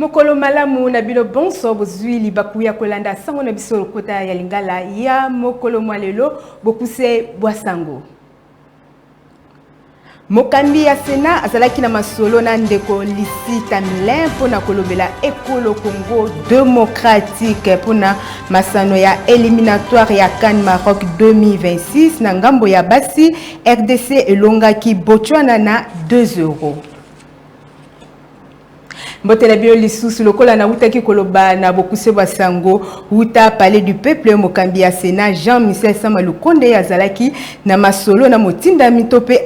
Mokolo malamu na bino bonso bozwi libakuya kolanda sango na biso lokota ya lingala ya mokolo mwalelo bokuse bwasango. Mokambi ya Sena azalaki na masolo na ndeko Lisi Tamlin pona kolobela ekolo Congo démocratique pona masano ya éliminatoire ya CAN Maroc 2026 na ngambo ya basi RDC elongaki Botswana na 2€. Mbotela bio lisusu lokola na utaki koloba na bokuse bwasango uta palais du peuple mokambi ya Sena Jean-Michel Samalukonde azalaki na masolo na motinda mitope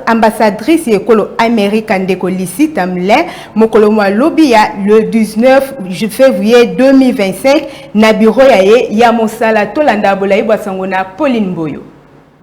ambassadrice ekolo Amerika ndeko Lisi Tamlin mokolo mwa lobi ya le 19 février 2025 na bureau ya mosala tolanda bolai bwasango na Pauline Mboyo.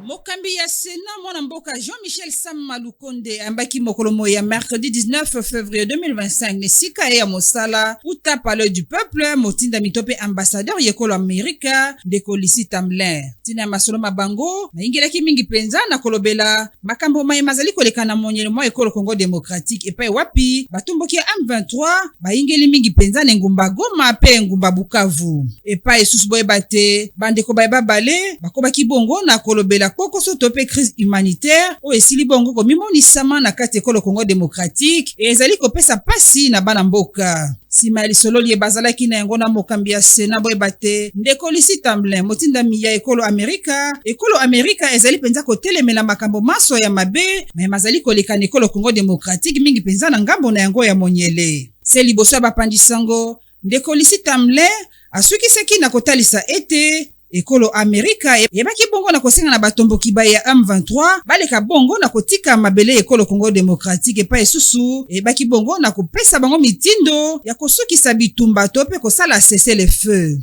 Mokambi ya Sena mwana mboka Jean-Michel Samalukonde ambaki mokolomo ya mercredi 19 février 2025 nesika ya mosala uta palais du peuple motinda mitope ambassadeur yekolo Amerika ndeko Lisi Tamlin tina masolo mabango maingelaki mingi penza na kolobela makambo mai mazali koleka na monyele mwa ekolo Congo démocratique epai wapi batumboki ya M23 baingeli mingi penza na ngumba Goma pe ngumba Bukavu epai susu boye bate bandeko bayeba bale bakobaki bongo na kolobela koko sotope crise humanitaire o esili bongo ko mimonisama na kati ekolo Congo démocratique ezali kopesa pasi na bana mboka sima lisololi bazalaki na yango na mokambi ya Sena boye bate ndeko Lisi Tamlin motinda miya ekolo Amerika ezali penza kotelemela makambo maso ya mabe mais mazali koleka na ekolo Congo démocratique mingi penza na ngambo na yango ya monyele se liboso bapandisango ndeko Lisi Tamlin asukiseki na kotalisa ete ekolo Amerika yebaki bongo na kosenga na batomboki ba ya M23 baleka bongo na kotika mabele ekolo Congo démocratique pa esusu yebaki bongo na kopesa bango mitindo ya kosukisa bitumba to pe kosala cesser le feu.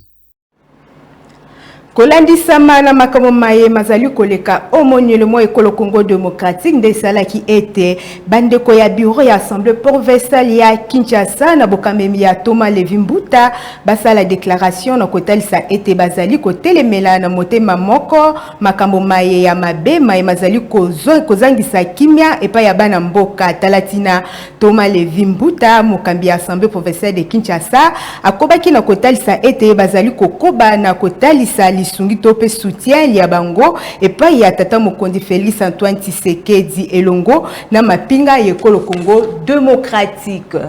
Kolandisama na makambo maye mazali koleka omonyele mo ekolo Congo démocratique ndesalaki ete bandeko ya bureau ya assemblée provinciale ya Kinshasa na bokamemi ya Thomas Levi Mbuta basala déclaration na kotalisa ete bazali kotelemela na motema moko makambo maye ya mabe maye mazali kozangisa kimia epa ya bana mboka talatina Thomas Levi Mbuta mokambi ya assemblée provinciale de Kinshasa akobaki na kotalisa ete bazali kokoba na kotalisa sungi tope soutien ya bango epai ya tata mokondi Félix Antoine Tshisekedi elongo na mapinga yekolo Congo démocratique.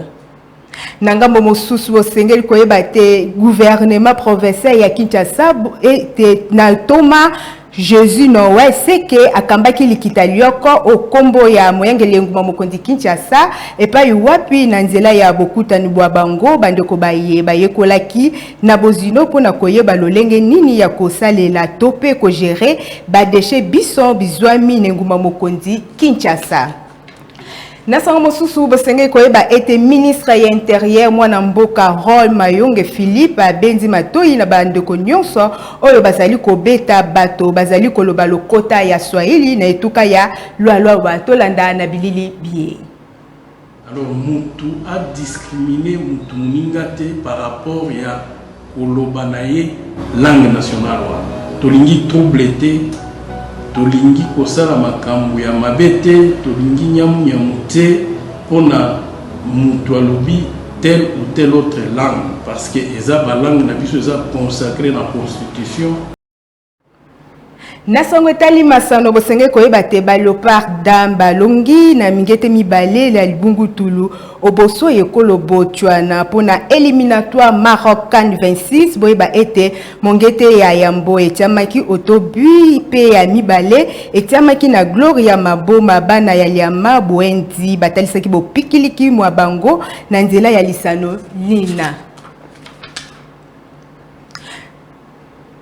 Nangambo mosusu osengeli koyeba te gouvernement provincial ya Kinshasa ete na Thomas Jésus Noé seke akambaki likita lioko okombo ya moyangeli nguma mokondi Kinshasa epai wapi na nzela ya bokutani bwa bango bandeko bayekolaki na bozino pona koyeba lolenge nini ya kosalela tope ko gérer ba déchets biso bizwami nguma mokondi Kinshasa. Nasango mosusu bosenge koyeba ete ministre ya intérieur mwana mboka Rol Mayonge Philippe abendi matoi na bandeko nyonso oyo bazali kobeta bato bazali koloba lokota ya Swahili na etuka ya lwa batolanda na bilili bie. Alors mutu a discriminé mutu mingate par rapport ya koloba na ye langue nationale wa tolingi troublete tolingi kosala makambo ya mabete tolingi nyamu te pona mutu alobi telle ou telle autre langue parce que eza ba langue na biso eza consacré na constitution. Nasongo tali masano bosenge koyeba te ba Léopard Damba longi na mingete mibale la libungu tulu oboso yekolo Botswana pona éliminatoire Maroc CAN 26 boyeba ete mongete ya yambo etiamaki otobu pe ya mibale etiamaki na Gloria Maboma bana ya liama bwendi batalisaki bopikiliki mwa bango na nzela ya lisano lina.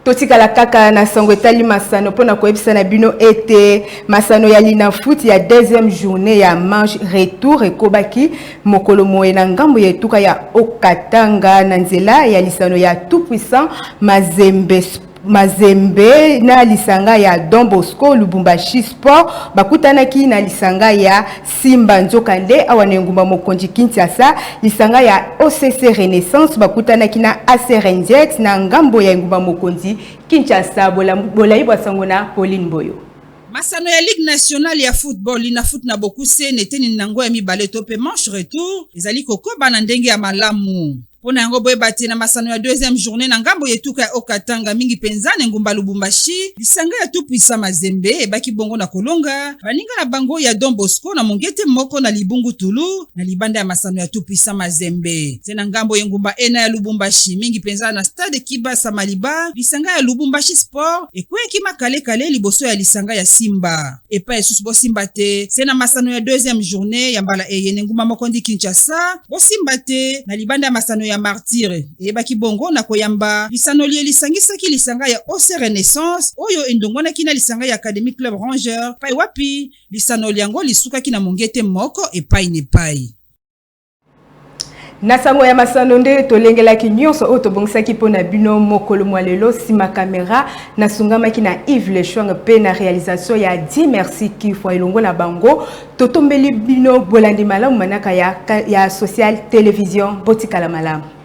Totikala kaka na sango etali masano pona koyebisa na bino ete masano ya lina foot ya deuxième journée ya manche retour ekobaki mokolo moye na ngambo ya etuka ya Okatanga na nzela ya lisano ya tout puissant Mazembe na lisanga ya Don Bosco Lubumbashi Sport bakutanaki na lisanga ya Simba Nzokande awane ngumba mokonzi Kinshasa lisanga ya OCC Renaissance bakutanaki na AC Rangers na ngambo ya ngumba mokonzi Kinshasa bolaibu sango na Pauline Mboyo. Masano ya Ligue nationale ya football lina foot na bokuse neteni nango ya mibale to pe manche retour ezali kokoba na ndenge ya malamu. Pona yango boye bati na masano ya deuxième journée na ngambo yetuka ya Okatanga mingi penzane ngumba Lubumbashi lisanga ya tout puissant Mazembe ebaki bongo na kolonga baninga na bango ya Don Bosco na mongete moko na Libungu Tulu na libanda ya masano ya tout puissant Mazembe. Tena ngambo ya ngumba ena ya Lubumbashi mingi penzane na stade Kibasa Maliba lisanga ya Lubumbashi Sport ekweki makale kale liboso ya lisanga ya Simba. Epa esusu bo Simba te tena masano ya deuxième journée ya mbala eyene ngumba mokondi Kinshasa bo Simba te na libanda ya masano ya Martyr ebaki bongo na koyamba lisano liye lisangisaki lisanga ya OC Renaissance oyo endongona kina lisanga ya Academy Club Ranger pai wapi lisano liango lisukaki na mongete moko epai ne pai. Nasango ya masano nde tolengelaki nyonso oyo tobongisaki mpona bino mokolo mwa lelo sima kamera nasungamaki na Yves Lechong pe na réalisation ya Di Merci Kifwa elongo na bango totombeli bino bolandi malamu manaka ya Social Télévision botikala malamu.